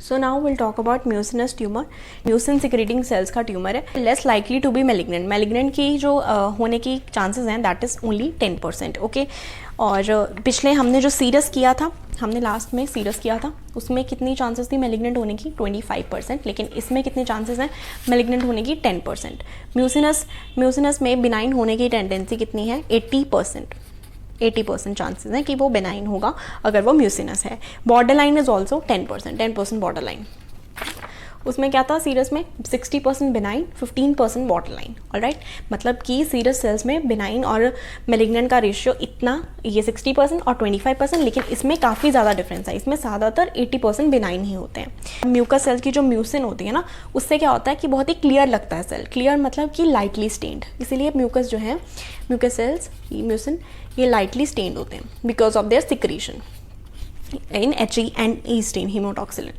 So now will talk about mucinous tumour. Mucin secreting cells का tumour है, less likely to be malignant. Malignant की जो होने की चांसेस हैं दैट इज़ ओनली 10%। ओके, और पिछले हमने जो सीरस किया था, हमने लास्ट में सीरस किया था, उसमें कितनी चांसेस थी मेलिग्नेंट होने की? 25%। लेकिन इसमें कितने चांसेस हैं मेलिग्नेंट होने की? 10%। म्यूसिनस में बिनाइन होने की टेंडेंसी कितनी है? 80%। 80% चांसेस हैं कि वो बेनाइन होगा अगर वो म्यूसिनस है। Border line is also 10% border line. उसमें क्या था सीरस में? 60% बेनाइन, 15% बॉर्डर लाइन। ऑलराइट, मतलब कि सीरस सेल्स में बेनाइन और मेलिग्नेंट का रेशियो इतना, ये 60% और 25%, लेकिन इसमें काफ़ी ज़्यादा डिफरेंस है। इसमें ज़्यादातर 80% बेनाइन ही होते हैं। म्यूकस सेल की जो म्यूसिन होती है ना, उससे क्या होता है कि बहुत ही क्लियर लगता है सेल। क्लियर मतलब कि लाइटली स्टेन्ड, इसीलिए म्यूकस जो है, म्यूकस सेल्स, म्यूसिन, ये लाइटली स्टेन्ड होते हैं because of their secretion in HE and E stain, haematoxylin.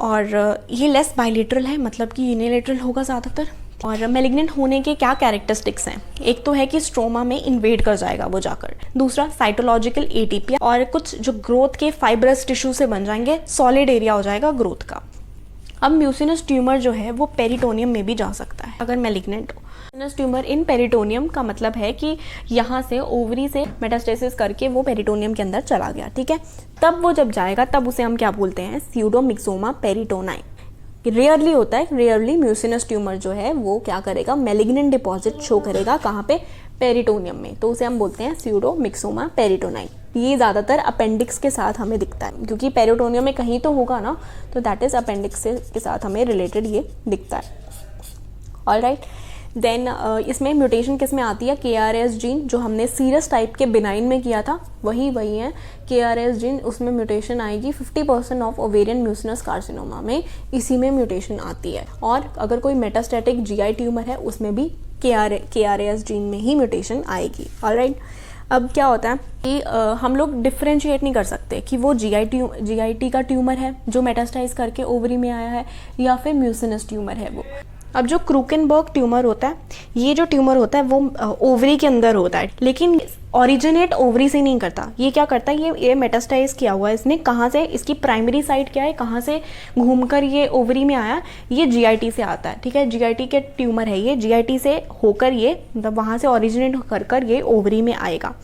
और ये लेस बाइलेटरल है, मतलब कि यूनिलेटरल होगा ज़्यादातर। और मेलिग्नेंट होने के क्या कैरेक्टरिस्टिक्स हैं? एक तो है कि स्ट्रोमा में इन्वेड कर जाएगा वो जाकर। दूसरा साइटोलॉजिकल एटीपी, और कुछ जो ग्रोथ के फाइब्रस टिश्यू से बन जाएंगे, सॉलिड एरिया हो जाएगा ग्रोथ का। अब म्यूसिनस ट्यूमर जो है वो पेरिटोनियम में भी जा सकता है अगर मेलिग्नेंट हो। म्यूसिनस ट्यूमर इन पेरिटोनियम का मतलब है कि यहाँ से ओवरी से मेटास्टेसिस करके वो पेरिटोनियम के अंदर चला गया, ठीक है। तब वो जब जाएगा तब उसे हम क्या बोलते हैं? स्यूडोमिक्सोमा पेरिटोनाई। रेयरली होता है, रेयरली म्यूसिनस ट्यूमर जो है वो क्या करेगा? मेलिग्नेंट डिपॉजिट शो करेगा। कहाँ पे? पेरिटोनियम में। तो उसे हम बोलते हैं स्यूडोमिक्सोमा पेरिटोनाई। ये ज़्यादातर अपेंडिक्स के साथ हमें दिखता है, क्योंकि पेरिटोनियम में कहीं तो होगा ना, तो दैट इज़ अपेंडिक्स के साथ हमें रिलेटेड ये दिखता है। ऑलराइट, देन इसमें म्यूटेशन किस में आती है? KRAS जीन, जो हमने सीरस टाइप के बिनाइन में किया था वही है KRAS जीन, उसमें म्यूटेशन आएगी। 50% ऑफ ओवेरियन म्यूसिनस कार्सिनोमा में इसी में म्यूटेशन आती है। और अगर कोई मेटास्टैटिक GI ट्यूमर है उसमें भी KRAS जीन में ही म्यूटेशन आएगी। ऑलराइट, अब क्या होता है कि हम लोग डिफ्रेंशिएट नहीं कर सकते कि वो GIT का ट्यूमर है जो मेटास्टाइज करके ओवरी में आया है, या फिर म्यूसिनस ट्यूमर है वो। अब जो क्रूकेनबर्ग ट्यूमर होता है, ये जो ट्यूमर होता है वो ओवरी के अंदर होता है, लेकिन ओरिजिनेट ओवरी से नहीं करता। ये क्या करता है? ये मेटास्टाइज किया हुआ है इसने। कहाँ से? इसकी प्राइमरी साइट क्या है? कहाँ से घूमकर ये ओवरी में आया? ये GIT से आता है, ठीक है। GIT के ट्यूमर है ये, GIT से होकर ये, मतलब वहाँ से ओरिजिनेट कर ये ओवरी में आएगा।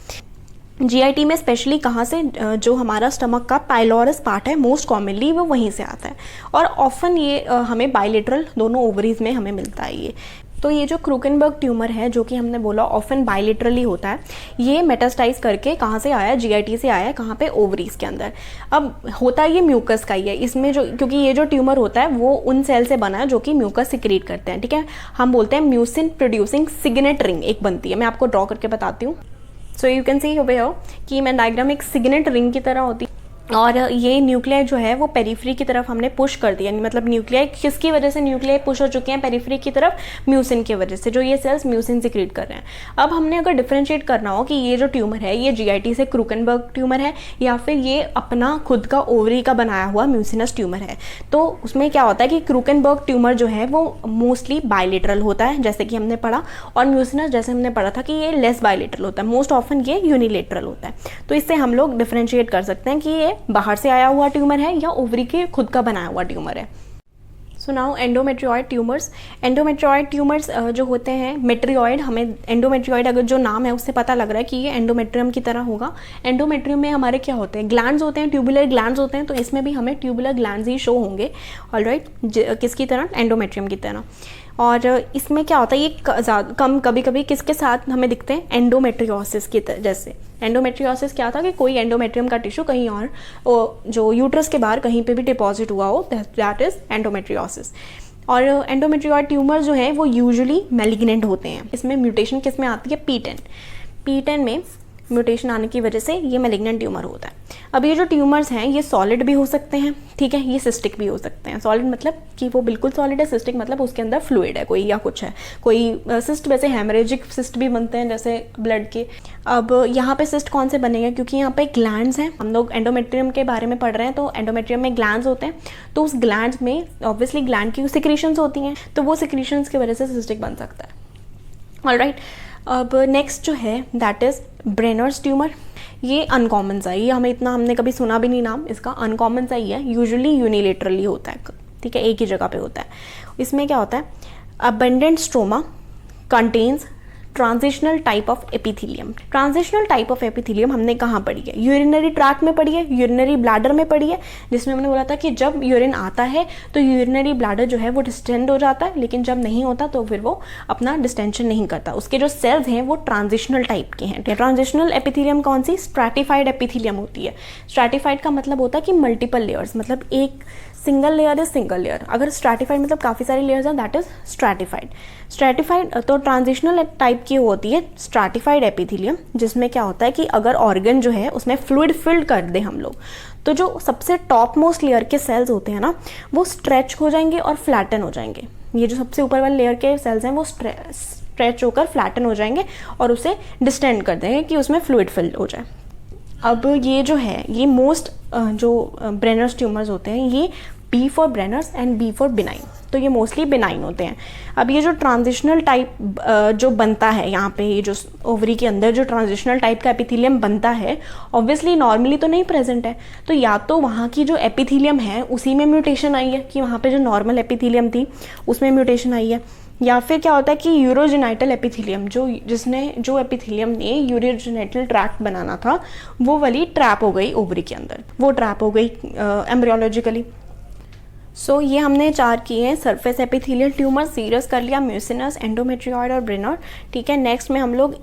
GIT में स्पेशली कहाँ से? जो हमारा स्टमक का पाइलोरस पार्ट है, मोस्ट कॉमनली वो वहीं से आता है। और ऑफन ये हमें बाइलेटरल दोनों ओवरीज में हमें मिलता है ये। तो ये जो क्रूकेनबर्ग ट्यूमर है, जो कि हमने बोला ऑफन बाइलेटरली होता है, ये मेटास्टाइज करके कहाँ से आया? GIT से आया है। कहाँ पे? ओवरीज के अंदर। अब होता ये म्यूकस का ही है इसमें, जो क्योंकि ये जो ट्यूमर होता है वो उन सेल से बना है जो कि म्यूकस सिक्रीट करते हैं, ठीक है। हम बोलते हैं म्यूसिन प्रोड्यूसिंग सिग्नेट रिंग एक बनती है। मैं आपको ड्रॉ करके बताती हूँ। So you can see over here कि मैं डायग्राम एक सिग्नेट रिंग की तरह होती है, और ये न्यूक्लियाई जो है वो पेरिफ्री की तरफ हमने पुश कर दिया। मतलब न्यूक्लियाई किसकी वजह से न्यूक्लियाई पुश हो चुके हैं पेरिफ्री की तरफ? म्यूसिन की वजह से, जो ये सेल्स म्यूसिन सिक्रीट कर रहे हैं। अब हमने अगर डिफरेंशिएट करना हो कि ये जो ट्यूमर है ये GIT से क्रूकेनबर्ग ट्यूमर है या फिर ये अपना खुद का ओवरी का बनाया हुआ म्यूसिनस ट्यूमर है, तो उसमें क्या होता है कि क्रूकेनबर्ग ट्यूमर जो है वो मोस्टली बाइलेटरल होता है, जैसे कि हमने पढ़ा, और म्यूसिनस जैसे हमने पढ़ा था कि ये लेस बाइलेटरल होता है। मोस्ट ऑफन ये यूनिलेटरल होता है। तो इससे हम लोग डिफरेंशिएट कर सकते हैं कि ये बाहर से आया हुआ ट्यूमर है या ओवरी के खुद का बनाया हुआ ट्यूमर है। So now endometrioid tumours. Endometrioid tumours जो होते हैं, मेट्रियोइड, हमें एंडोमेट्रियोइड अगर जो नाम है उससे पता लग रहा है कि ये एंडोमेट्रियम की तरह होगा। एंडोमेट्रियम में हमारे क्या होते हैं? ग्लैंड्स होते हैं, ट्यूबुलर ग्लैंड्स होते हैं। तो इसमें भी हमें ट्यूबुलर ग्लैंड्स ही शो होंगे। ऑलराइट, किसकी तरह? एंडोमेट्रियम की तरह। और इसमें क्या होता है? ये कम कभी कभी किसके साथ हमें दिखते हैं? एंडोमेट्रियोसिस की जैसे। एंडोमेट्रियोसिस क्या था कि कोई एंडोमेट्रियम का टिश्यू कहीं और जो यूट्रस के बाहर कहीं पे भी डिपॉजिट हुआ हो, दैट इज एंडोमेट्रियोसिस। और एंडोमेट्रियोइड ट्यूमर जो है वो यूजुअली मेलिग्नेंट होते हैं। इसमें म्यूटेशन किस में आती है? P10 में म्यूटेशन आने की वजह से ये मेलिग्नेंट ट्यूमर होता है। अब ये जो ट्यूमर्स हैं ये सॉलिड भी हो सकते हैं, ठीक है, ये सिस्टिक भी हो सकते हैं। सॉलिड मतलब कि वो बिल्कुल सॉलिड है, सिस्टिक मतलब उसके अंदर फ्लूइड है कोई या कुछ है। कोई सिस्ट, वैसे हेमरेजिक सिस्ट भी बनते हैं जैसे ब्लड के। अब यहाँ पे सिस्ट कौन से बनेंगे? क्योंकि यहाँ पे ग्लैंड्स हैं, हम लोग एंडोमेट्रियम के बारे में पढ़ रहे हैं, तो एंडोमेट्रियम में ग्लैंड्स होते हैं। तो उस ग्लैंड्स में ऑब्वियसली ग्लैंड की सिक्रीशंस होती हैं, तो वो सिक्रीशंस की वजह से सिस्टिक बन सकता है। ऑलराइट, अब नेक्स्ट जो है दैट इज ब्रेनर्स ट्यूमर। ये अनकॉमन सा है, ये हमें इतना हमने कभी सुना भी नहीं नाम इसका, अनकॉमन सा ही है, यूजुअली यूनिलेटरली होता है, ठीक है, एक ही जगह पे होता है। इसमें क्या होता है, abundant stroma contains transitional type of epithelium. Transitional type of epithelium हमने कहाँ पढ़ी है, यूरिनरी ट्रैक्ट में पढ़ी है, यूरिनरी ब्लैडर में पढ़ी है, जिसमें हमने बोला था कि जब यूरिन आता है तो यूरिनरी ब्लैडर जो है वो डिस्टेंड हो जाता है, लेकिन जब नहीं होता तो फिर वो अपना डिस्टेंशन नहीं करता। उसके जो सेल्स हैं वो ट्रांजिशनल टाइप के हैं। ट्रांजिशनल एपिथेलियम कौन सी, स्ट्रैटिफाइड एपिथेलियम होती है। स्ट्रैटिफाइड का मतलब होता है कि मल्टीपल लेयर्स, मतलब एक single layer is single layer, अगर स्ट्रैटिफाइड मतलब काफ़ी सारी लेयर्स हैं, दैट इज स्ट्रैटिफाइड। स्ट्रैटिफाइड तो ट्रांजिशनल टाइप की होती है स्ट्रैटिफाइड एपिथेलियम, जिसमें क्या होता है कि अगर ऑर्गन जो है उसमें फ्लूइड फिल्ड कर दे हम लोग, तो जो सबसे टॉप मोस्ट लेयर के सेल्स होते हैं ना, वो स्ट्रेच हो जाएंगे और फ्लैटन हो जाएंगे। ये जो सबसे ऊपर वाले लेयर के सेल्स हैं वो स्ट्रेच होकर फ्लैटन हो जाएंगे और उसे डिस्टेंड कर देंगे कि उसमें फ्लूइड फिल्ड हो जाए। अब ये जो है, ये मोस्ट जो ब्रेनर्स ट्यूमर्स होते हैं, ये B for brainers and B for benign, तो ये मोस्टली बिनाइन होते हैं। अब ये जो ट्रांजिशनल टाइप जो बनता है यहाँ पे, ये जो ओवरी के अंदर जो ट्रांजिशनल टाइप का एपिथेलियम बनता है, ऑब्वियसली नॉर्मली तो नहीं प्रेजेंट है, तो या तो वहाँ की जो एपिथेलियम है उसी में म्यूटेशन आई है कि वहाँ पे जो नॉर्मल एपिथेलियम थी उसमें म्यूटेशन आई है, या फिर क्या होता है कि यूरोजेनाइटल एपिथेलियम जो एपिथेलियम ने यूरोजेनाइटल ट्रैक्ट बनाना था वो वाली ट्रैप हो गई ओवरी के अंदर, वो ट्रैप हो गई एम्ब्रियोलॉजिकली। सो ये हमने 4 किए हैं, सरफेस एपिथेलियल ट्यूमर, सीरस कर लिया, म्यूसिनस, एंडोमेट्रियोइड और ब्रेनर, ठीक है। नेक्स्ट में हम लोग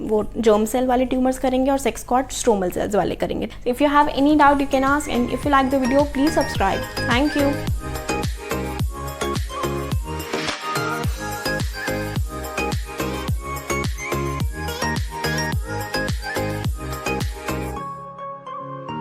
वो जर्म सेल वाले ट्यूमर्स करेंगे और सेक्स कॉर्ड स्ट्रोमल सेल्स वाले करेंगे। If you have any doubt you can ask, and if you like the video please subscribe. Thank you.